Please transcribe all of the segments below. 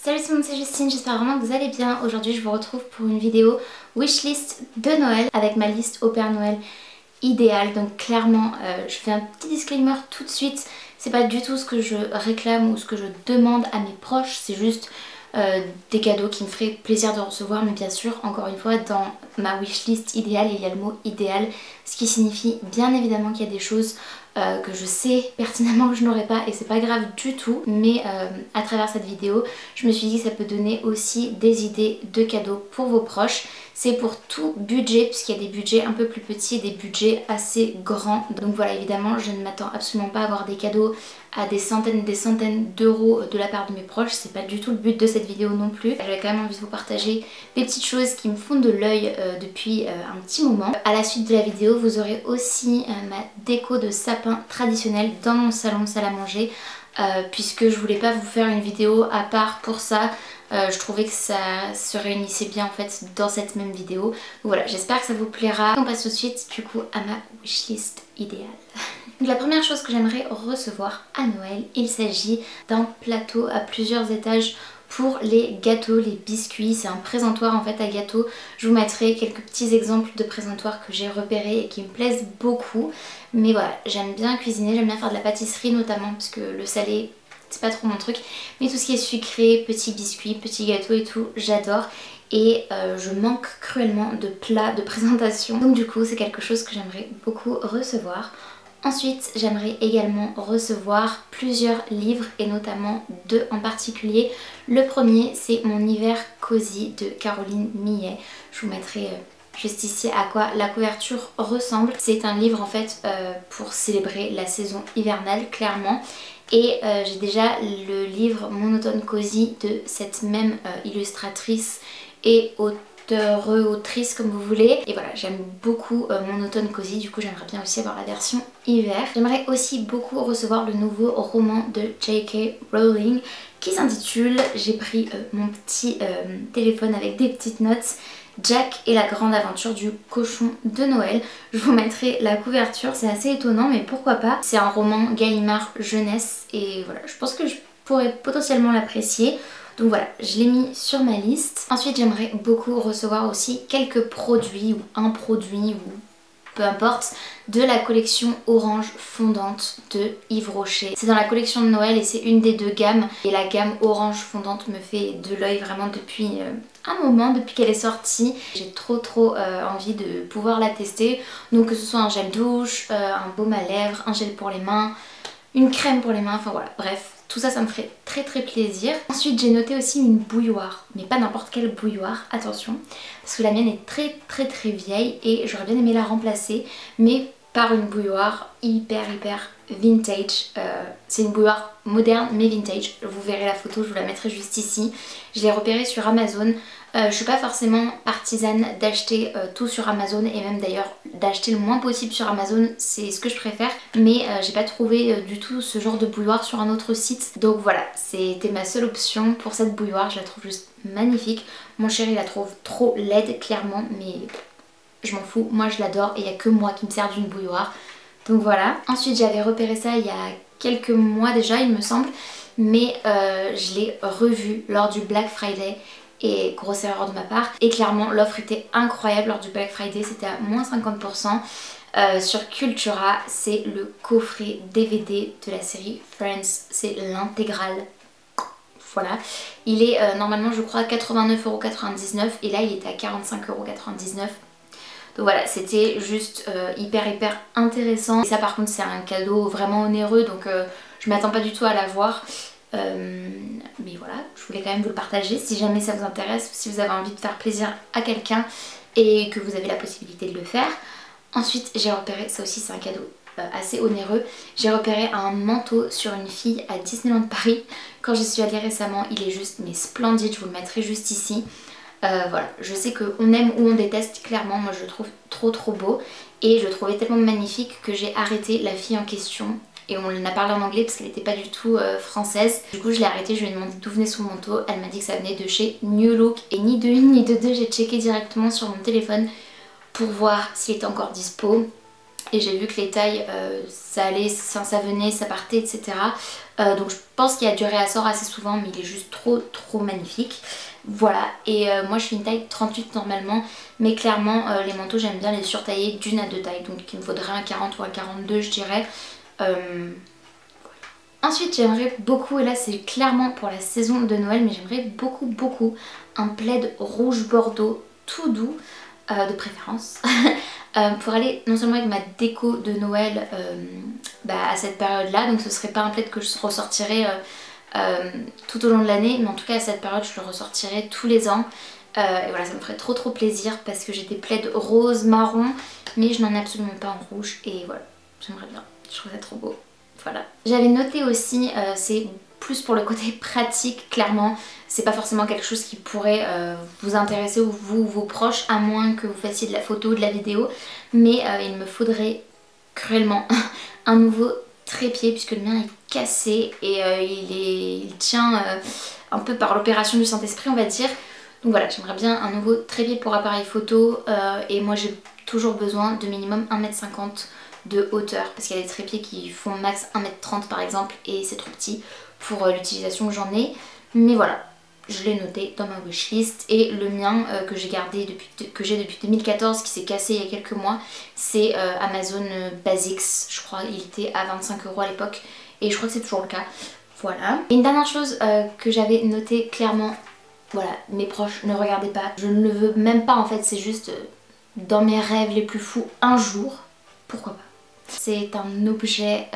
Salut tout le monde, c'est Justine, j'espère vraiment que vous allez bien. Aujourd'hui je vous retrouve pour une vidéo wishlist de Noël avec ma liste au Père Noël idéale. Donc clairement je fais un petit disclaimer tout de suite, c'est pas du tout ce que je réclame ou ce que je demande à mes proches, c'est juste des cadeaux qui me feraient plaisir de recevoir. Mais bien sûr, encore une fois, dans ma wishlist idéale il y a le mot idéal, ce qui signifie bien évidemment qu'il y a des choses que je sais pertinemment que je n'aurai pas et c'est pas grave du tout, mais à travers cette vidéo je me suis dit que ça peut donner aussi des idées de cadeaux pour vos proches. C'est pour tout budget puisqu'il y a des budgets un peu plus petits et des budgets assez grands, donc voilà, évidemment je ne m'attends absolument pas à avoir des cadeaux à des centaines d'euros de la part de mes proches, c'est pas du tout le but de cette vidéo non plus. J'avais quand même envie de vous partager des petites choses qui me font de l'œil depuis un petit moment. À la suite de la vidéo vous aurez aussi ma déco de sapin traditionnel dans mon salon salle à manger, puisque je voulais pas vous faire une vidéo à part pour ça. Je trouvais que ça se réunissait bien en fait dans cette même vidéo. Donc voilà, j'espère que ça vous plaira. On passe tout de suite du coup à ma wishlist idéale. Donc la première chose que j'aimerais recevoir à Noël, il s'agit d'un plateau à plusieurs étages pour les gâteaux, les biscuits. C'est un présentoir en fait à gâteaux. Je vous mettrai quelques petits exemples de présentoirs que j'ai repérés et qui me plaisent beaucoup. Mais voilà, j'aime bien cuisiner, j'aime bien faire de la pâtisserie notamment parce que le salé c'est pas trop mon truc, mais tout ce qui est sucré, petits biscuits, petits gâteaux et tout, j'adore. Et je manque cruellement de plats, de présentation. Donc du coup c'est quelque chose que j'aimerais beaucoup recevoir. Ensuite j'aimerais également recevoir plusieurs livres et notamment deux en particulier. Le premier c'est Mon hiver cosy de Caroline Millet. Je vous mettrai juste ici à quoi la couverture ressemble. C'est un livre en fait pour célébrer la saison hivernale clairement. Et j'ai déjà le livre Mon automne cosy de cette même illustratrice et autrice comme vous voulez. Et voilà, j'aime beaucoup Mon automne cosy, du coup j'aimerais bien aussi avoir la version hiver. J'aimerais aussi beaucoup recevoir le nouveau roman de J.K. Rowling qui s'intitule, j'ai pris mon petit téléphone avec des petites notes, Jack et la grande aventure du cochon de Noël. Je vous mettrai la couverture, c'est assez étonnant mais pourquoi pas. C'est un roman Gallimard jeunesse et voilà, je pense que je pourrais potentiellement l'apprécier. Donc voilà, je l'ai mis sur ma liste. Ensuite j'aimerais beaucoup recevoir aussi quelques produits ou un produit ou peu importe, de la collection orange fondante de Yves Rocher. C'est dans la collection de Noël et c'est une des deux gammes. Et la gamme orange fondante me fait de l'œil vraiment depuis un moment, depuis qu'elle est sortie. J'ai trop envie de pouvoir la tester. Donc que ce soit un gel douche, un baume à lèvres, un gel pour les mains, une crème pour les mains, enfin voilà, bref. Tout ça, ça me ferait très plaisir. Ensuite, j'ai noté aussi une bouilloire, mais pas n'importe quelle bouilloire, attention. Parce que la mienne est très vieille et j'aurais bien aimé la remplacer, mais par une bouilloire hyper vintage. C'est une bouilloire moderne mais vintage. Vous verrez la photo, je vous la mettrai juste ici. Je l'ai repérée sur Amazon. Je suis pas forcément partisane d'acheter tout sur Amazon et même d'ailleurs d'acheter le moins possible sur Amazon, c'est ce que je préfère, mais j'ai pas trouvé du tout ce genre de bouilloire sur un autre site, donc voilà, c'était ma seule option pour cette bouilloire. Je la trouve juste magnifique. Mon chéri la trouve trop laide clairement, mais je m'en fous, moi je l'adore et il n'y a que moi qui me sers d'une bouilloire, donc voilà. Ensuite j'avais repéré ça il y a quelques mois déjà il me semble, mais je l'ai revu lors du Black Friday. Et grosse erreur de ma part. Et clairement l'offre était incroyable lors du Black Friday, c'était à moins 50%. Sur Cultura, c'est le coffret DVD de la série Friends, c'est l'intégrale. Voilà, il est normalement je crois à 89,99€ et là il était à 45,99€. Donc voilà, c'était juste hyper intéressant. Et ça par contre c'est un cadeau vraiment onéreux, donc je m'attends pas du tout à l'avoir. Mais voilà, je voulais quand même vous le partager si jamais ça vous intéresse, si vous avez envie de faire plaisir à quelqu'un et que vous avez la possibilité de le faire. Ensuite j'ai repéré, ça aussi c'est un cadeau assez onéreux, j'ai repéré un manteau sur une fille à Disneyland Paris. Quand j'y suis allée récemment, il est juste mais splendide, je vous le mettrai juste ici. Voilà, je sais qu'on aime ou on déteste, clairement moi je le trouve trop beau et je le trouvais tellement magnifique que j'ai arrêté la fille en question. Et on en a parlé en anglais parce qu'elle n'était pas du tout française. Du coup je l'ai arrêtée, je lui ai demandé d'où venait son manteau. Elle m'a dit que ça venait de chez New Look. Et ni de une ni de deux, j'ai checké directement sur mon téléphone pour voir s'il était encore dispo. et j'ai vu que les tailles ça allait, ça venait, ça partait, etc. Donc je pense qu'il y a du réassort assez souvent, mais il est juste trop magnifique. Voilà, et moi je fais une taille 38 normalement, mais clairement les manteaux j'aime bien les surtailler d'une à deux tailles, donc il me faudrait un 40 ou un 42 je dirais. Ensuite j'aimerais beaucoup, et là c'est clairement pour la saison de Noël, mais j'aimerais beaucoup un plaid rouge bordeaux tout doux, de préférence, pour aller non seulement avec ma déco de Noël à cette période là, donc ce serait pas un plaid que je ressortirais tout au long de l'année, mais en tout cas à cette période je le ressortirai tous les ans. Et voilà, ça me ferait trop plaisir parce que j'ai des plaids rose, marron, mais je n'en ai absolument pas en rouge, et voilà, j'aimerais bien, je trouve ça trop beau. Voilà. J'avais noté aussi, c'est plus pour le côté pratique, clairement, c'est pas forcément quelque chose qui pourrait vous intéresser ou vous ou vos proches, à moins que vous fassiez de la photo ou de la vidéo, mais il me faudrait cruellement un nouveau trépied puisque le mien est cassé et il tient un peu par l'opération du Saint-Esprit, on va dire. Donc voilà, j'aimerais bien un nouveau trépied pour appareil photo et moi j'ai toujours besoin de minimum 1,50 m de hauteur parce qu'il y a des trépieds qui font max 1,30 m par exemple et c'est trop petit pour l'utilisation que j'en ai. Mais voilà, je l'ai noté dans ma wishlist, et le mien que j'ai gardé depuis 2014, qui s'est cassé il y a quelques mois, c'est Amazon Basics, je crois il était à 25 € à l'époque et je crois que c'est toujours le cas. Voilà. Et une dernière chose que j'avais noté clairement, voilà, mes proches ne regardez pas, je ne le veux même pas en fait, c'est juste dans mes rêves les plus fous un jour, pourquoi pas. C'est un objet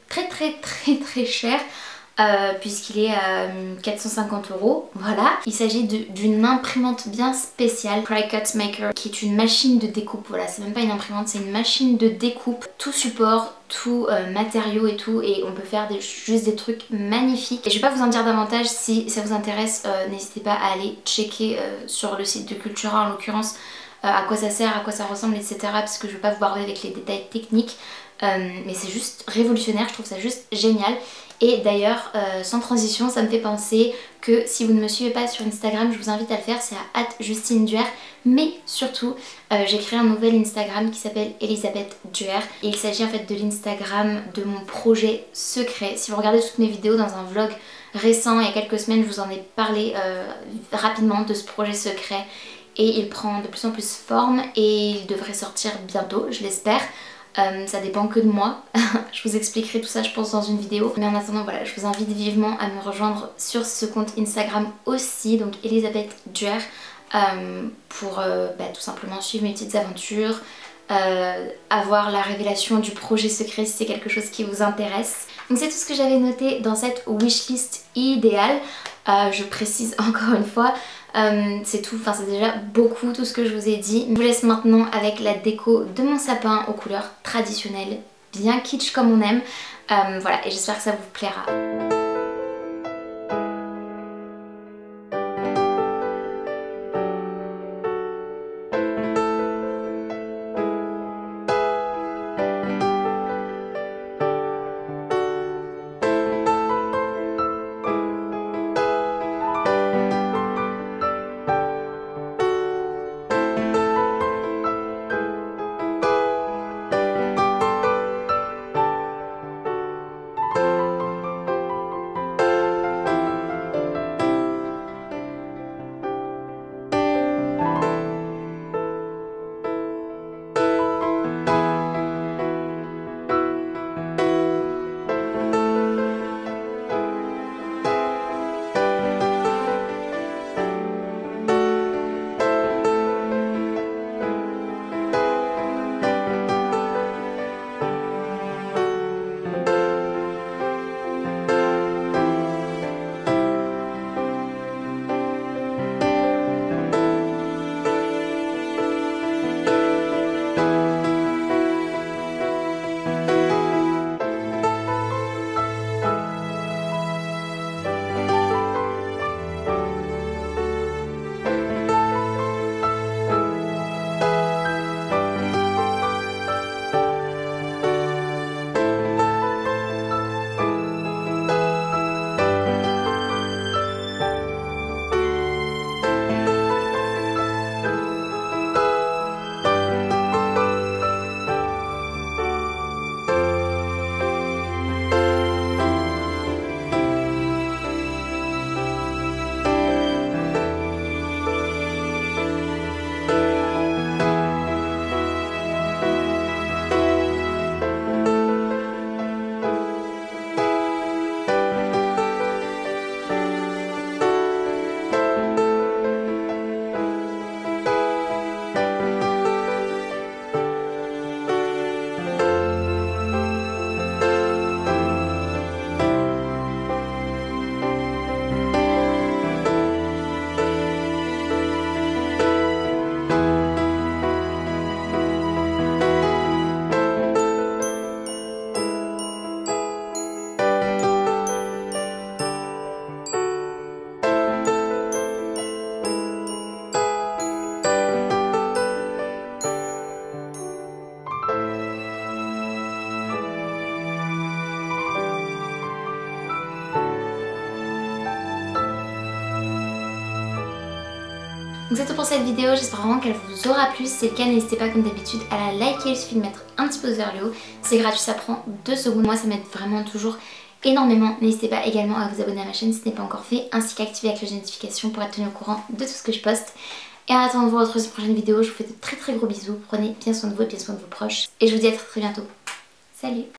très cher puisqu'il est à 450 €, voilà. Il s'agit d'une imprimante bien spéciale, Cricut Maker, qui est une machine de découpe, voilà, c'est même pas une imprimante, c'est une machine de découpe, tout support, tout matériaux et tout, et on peut faire juste des trucs magnifiques. Et je vais pas vous en dire davantage, si ça vous intéresse, n'hésitez pas à aller checker sur le site de Cultura en l'occurrence, à quoi ça sert, à quoi ça ressemble, etc. Parce que je ne vais pas vous barrer avec les détails techniques, mais c'est juste révolutionnaire, je trouve ça juste génial. Et d'ailleurs, sans transition, ça me fait penser que si vous ne me suivez pas sur Instagram, je vous invite à le faire, c'est à @JustineDuer. Mais surtout, j'ai créé un nouvel Instagram qui s'appelle Elisabeth Duer. Et il s'agit en fait de l'Instagram de mon projet secret. Si vous regardez toutes mes vidéos dans un vlog récent, il y a quelques semaines, je vous en ai parlé rapidement de ce projet secret. Et il prend de plus en plus forme et il devrait sortir bientôt, je l'espère. Ça dépend que de moi. Je vous expliquerai tout ça je pense dans une vidéo. Mais en attendant voilà, je vous invite vivement à me rejoindre sur ce compte Instagram aussi, donc Elisabeth Duer, pour tout simplement suivre mes petites aventures, avoir la révélation du projet secret si c'est quelque chose qui vous intéresse. Donc c'est tout ce que j'avais noté dans cette wishlist idéale. Je précise encore une fois, c'est tout, enfin c'est déjà beaucoup tout ce que je vous ai dit. Je vous laisse maintenant avec la déco de mon sapin aux couleurs traditionnelles, bien kitsch comme on aime. Voilà, et j'espère que ça vous plaira. Donc c'est tout pour cette vidéo, j'espère vraiment qu'elle vous aura plu. Si c'est le cas, n'hésitez pas comme d'habitude à la liker, il suffit de mettre un petit pouce vers le haut. C'est gratuit, ça prend 2 secondes. Moi ça m'aide vraiment toujours énormément. N'hésitez pas également à vous abonner à ma chaîne si ce n'est pas encore fait, ainsi qu'à activer la cloche de notification pour être tenu au courant de tout ce que je poste. Et en attendant de vous retrouver sur une prochaine vidéo, je vous fais de très gros bisous. Prenez bien soin de vous et bien soin de vos proches. Et je vous dis à très bientôt. Salut!